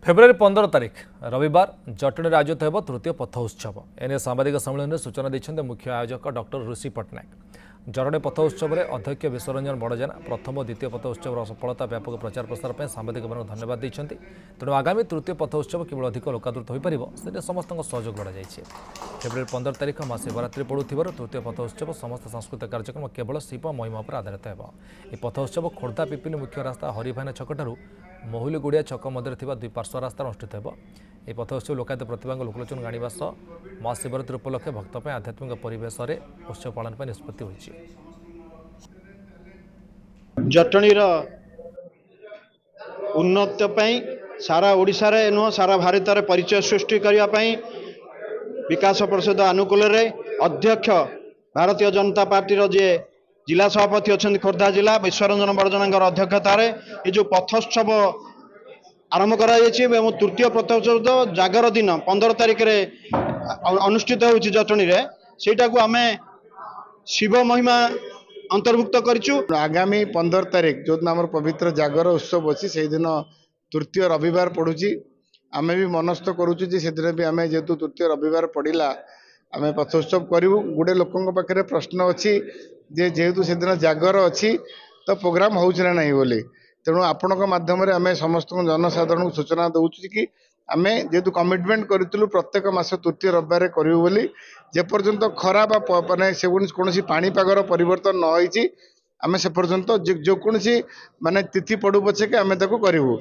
February 15 तारिख रविवार जटणी आयोजित हो तृतीय पथ उत्सव एने सांबादिक सम्मेलन में सूचना देते मुख्य आयोजक डॉक्टर ऋषि पट्टनायक। जटणी पथ उत्सव में अध्यक्ष विश्वरंजन बड़जेना प्रथम और द्वितीय पथ उत्सव सफलता व्यापक प्रचार प्रसार पर सांबादिक धन्यवाद देते। तेणु आगामी तृतीय पथ उत्सव केवल अधिक लोकादृत हो पार से समस्त सहयोग लोड़ा फेब्रुआरी 15 तारिख महाशिवरात्रि पड़ू तृतीय पथ उत्सव समस्त सांस्कृतिक कार्यक्रम केवल शिव महिमा पर आधारित हो। पथ उत्सव खोर्धा पिपिली मुख्य रास्ता हरिभाइना छक महुलीगुड़िया छक मध्य दुई पार्श्व रास्ता अनुष्ठित हो। यह पथ उत्सव लोकायत प्रतिभा लोकलोचन आने महाशिवरात्रि उपलक्षे भक्त आध्यात्मिक परिवेश उत्सव पालन निष्पत्ति होती। जटणीर उन्नति सारा ओडिशा रे नुह सारा भारत में परिचय सृष्टि करने विकास परिषद अनुकूल अध्यक्ष भारतीय जनता पार्टी जे जिला सभापति अच्छा खोर्धा जिला विश्वरंजन बड़जना अध्यक्षतार ये जो पथोत्सव आरंभ कर तृतीय पथोत्सव जागर दिन 15 तारिख अनुष्ठित हो जटणी सेटा को आम शिव महिमा अंतर्भुक्त करूँ। आगामी 15 तारिख जो दिन आम पवित्र जागर उत्सव अच्छी से दिन तृतीय रविवार पड़ुची आम भी मनस्थ करुचु से दिन भी आम जेहेतु तृतीय रविवार पड़ा आम पथोत्सव करूँ। गुड़े लोकों पाखे प्रश्न अच्छी जेहेतु से दिन जागर अच्छी तो प्रोग्राम होना नहीं बोली तेणु आपण माध्यम आम समस्त जनसाधारण को सूचना दूसरी कि आम जेहेतु कमिटमेंट करूँ प्रत्येक मास तृतीय रविवार करूँ बोली जेपर्यंत खरा माने से कौन पाणीपागर परिवर्तन न होती आम से पर्यंत जो कौन माने तिथि पड़ू पछे आम करूँ।